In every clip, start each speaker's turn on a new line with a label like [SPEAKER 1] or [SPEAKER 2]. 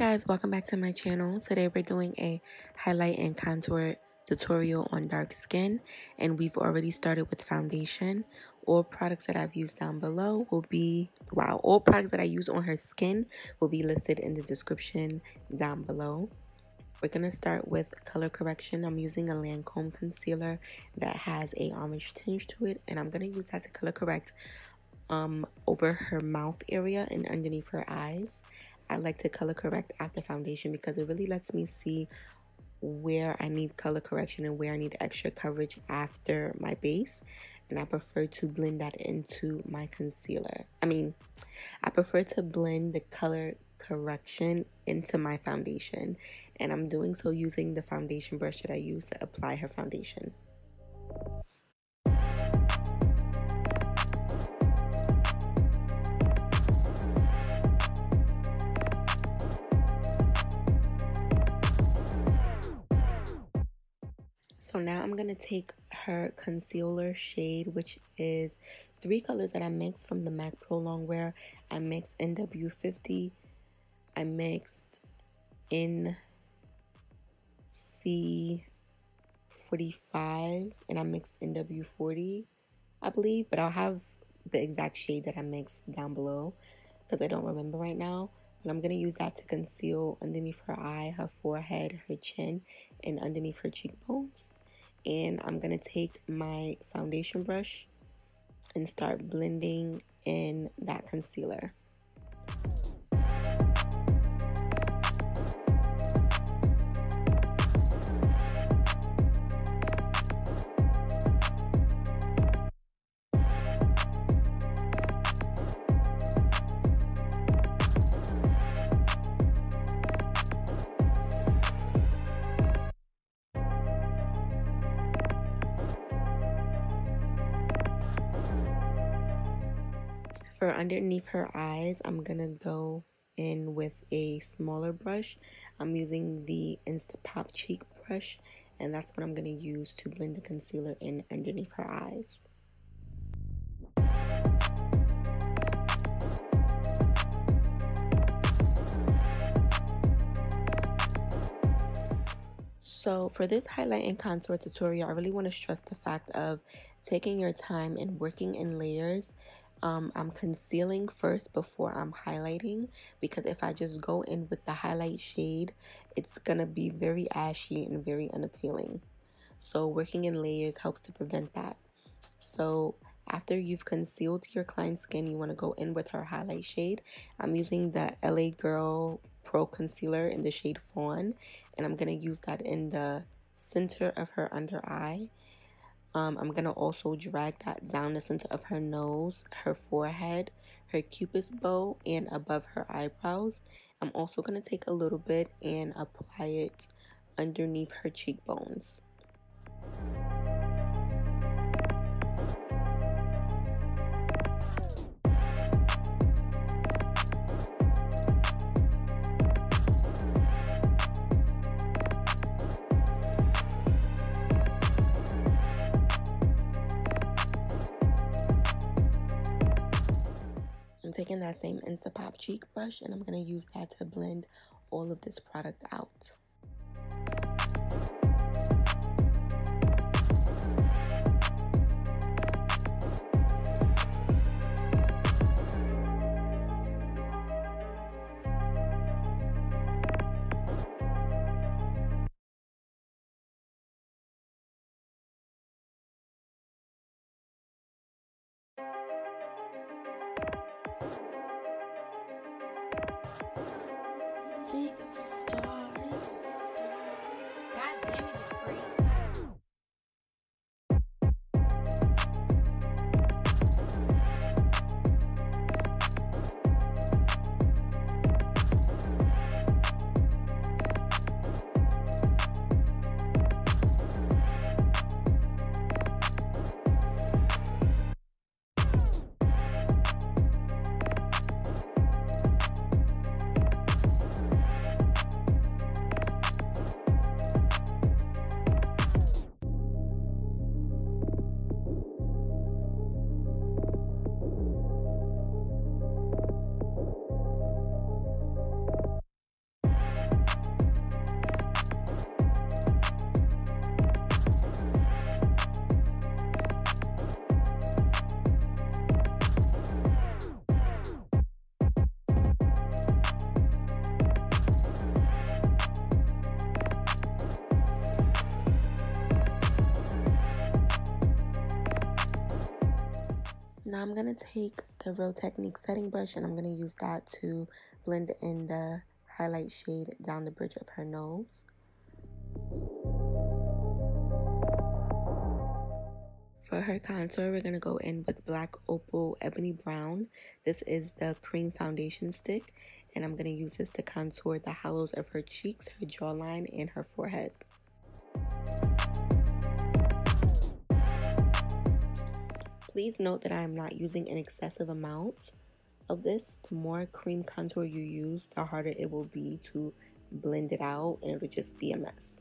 [SPEAKER 1] guys, welcome back to my channel. Today we're doing a highlight and contour tutorial on dark skin, and we've already started with foundation. All products that I've used down below will be, all products that I use on her skin will be listed in the description down below. We're going to start with color correction. I'm using a Lancome concealer that has a orange tinge to it, and I'm going to use that to color correct over her mouth area and underneath her eyes. I like to color correct after foundation because it really lets me see where I need color correction and where I need extra coverage after my base. And I prefer to blend that into my concealer. I prefer to blend the color correction into my foundation. And I'm doing so using the foundation brush that I use to apply her foundation. So now I'm going to take her concealer shade, which is 3 colors that I mixed from the MAC Pro Longwear. I mixed NW50, I mixed NC45, and I mixed NW40, I believe. But I'll have the exact shade that I mixed down below because I don't remember right now. But I'm going to use that to conceal underneath her eye, her forehead, her chin, and underneath her cheekbones. And I'm going to take my foundation brush and start blending in that concealer. For underneath her eyes, I'm gonna go in with a smaller brush. I'm using the Insta Pop Cheek brush, and that's what I'm gonna use to blend the concealer in underneath her eyes. So for this highlight and contour tutorial, I really want to stress the fact of taking your time and working in layers. I'm concealing first before I'm highlighting, because if I just go in with the highlight shade, it's gonna be very ashy and very unappealing. So working in layers helps to prevent that. So after you've concealed your client's skin, you want to go in with her highlight shade. I'm using the LAGIRL Pro Concealer in the shade Fawn, and I'm gonna use that in the center of her under eye. I'm going to also drag that down the center of her nose, her forehead, her cupid's bow, and above her eyebrows. I'm also going to take a little bit and apply it underneath her cheekbones. I'm taking that same Insta Pop Cheek brush, and I'm going to use that to blend all of this product out. League of Stars. God damn it, you're crazy. Now I'm going to take the Real Technique setting brush and I'm going to use that to blend in the highlight shade down the bridge of her nose. For her contour, we're going to go in with Black Opal Ebony Brown. This is the cream foundation stick, and I'm going to use this to contour the hollows of her cheeks, her jawline, and her forehead. Please note that I am not using an excessive amount of this. The more cream contour you use, the harder it will be to blend it out, and it would just be a mess.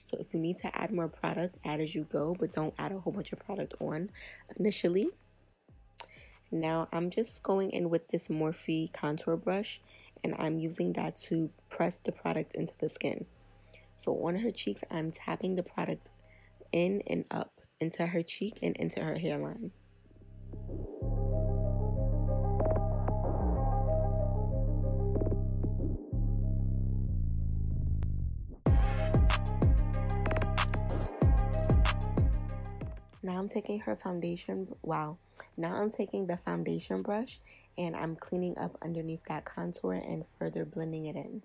[SPEAKER 1] So if you need to add more product, add as you go, but don't add a whole bunch of product on initially. Now I'm just going in with this Morphe contour brush, and I'm using that to press the product into the skin. So on her cheeks, I'm tapping the product in and up into her cheek and into her hairline. Now I'm taking her foundation, now I'm taking the foundation brush and I'm cleaning up underneath that contour and further blending it in.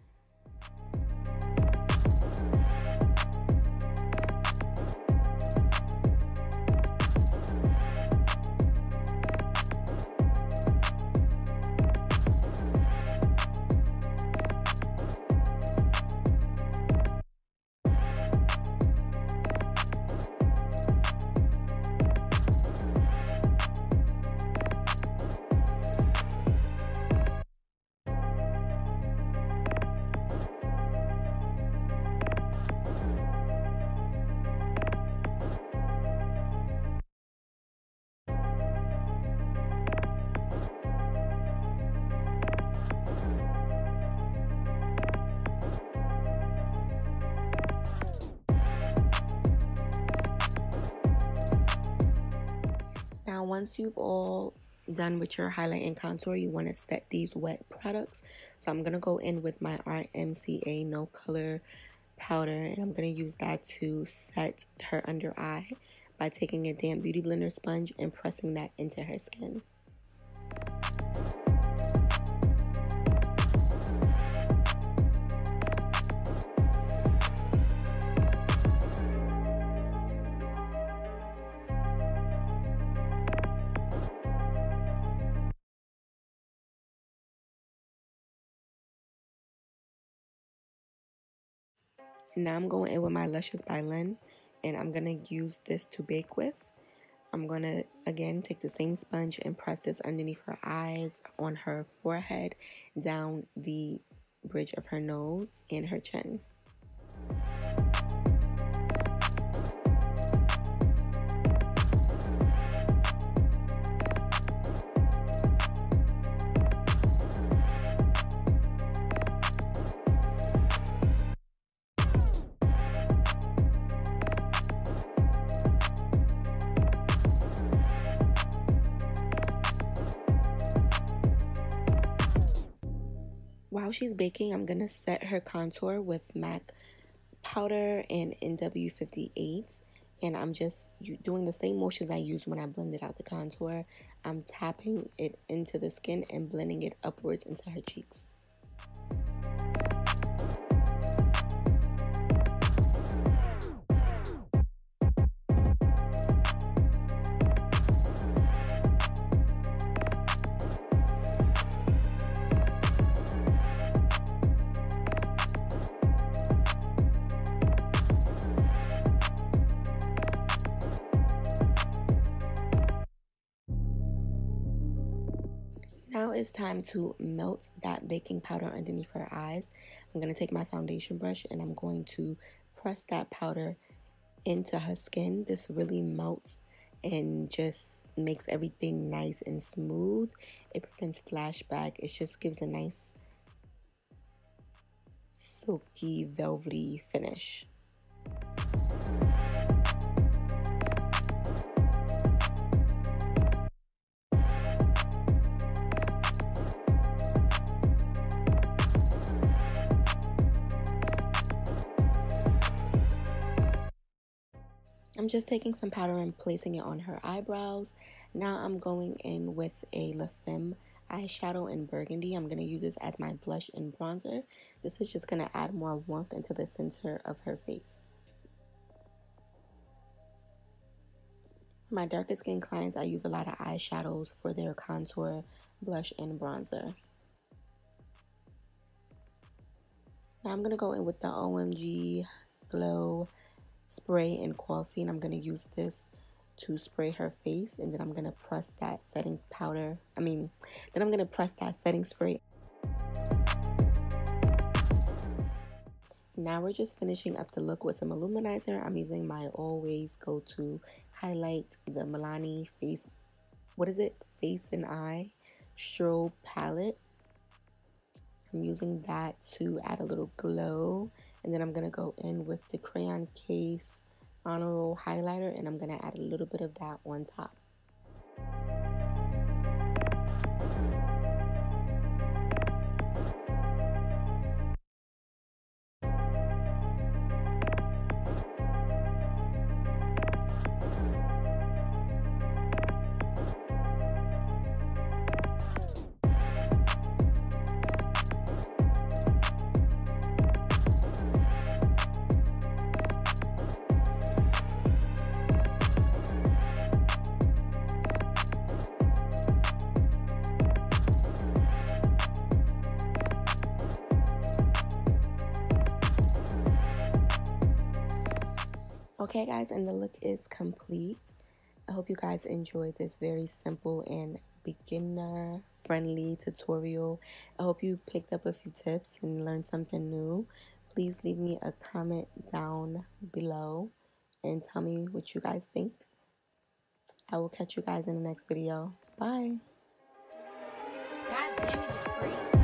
[SPEAKER 1] Now, once you've all done with your highlight and contour, you want to set these wet products. So I'm going to go in with my RMCA No Color powder, and I'm going to use that to set her under eye by taking a damp beauty blender sponge and pressing that into her skin. Now I'm going in with my Luscious by Lynn, and I'm going to use this to bake with. I'm going to, again, take the same sponge and press this underneath her eyes, on her forehead, down the bridge of her nose, and her chin. While she's baking, I'm going to set her contour with MAC powder and NW50 and I'm just doing the same motions I used when I blended out the contour. I'm tapping it into the skin and blending it upwards into her cheeks. Now it's time to melt that baking powder underneath her eyes. I'm going to take my foundation brush and I'm going to press that powder into her skin. This really melts and just makes everything nice and smooth. It prevents flashback. It just gives a nice silky, velvety finish. I'm just taking some powder and placing it on her eyebrows. Now I'm going in with a La Femme eyeshadow in burgundy. I'm going to use this as my blush and bronzer. This is just going to add more warmth into the center of her face. For my darker skin clients, I use a lot of eyeshadows for their contour, blush, and bronzer. Now I'm going to go in with the OMG Glow Spray in Coffee, and I'm going to use this to spray her face, and then I'm going to press that setting powder. Then I'm going to press that setting spray. Now we're just finishing up the look with some illuminizer. I'm using my always go-to highlight, the Milani Face and Eye Strobe Palette. I'm using that to add a little glow, and then I'm going to go in with the Crayon Case Honor Roll highlighter, and I'm going to add a little bit of that on top. Okay guys, and the look is complete. I hope you guys enjoyed this very simple and beginner friendly tutorial. I hope you picked up a few tips and learned something new. Please leave me a comment down below and tell me what you guys think. I will catch you guys in the next video. Bye. God damn it, you're free.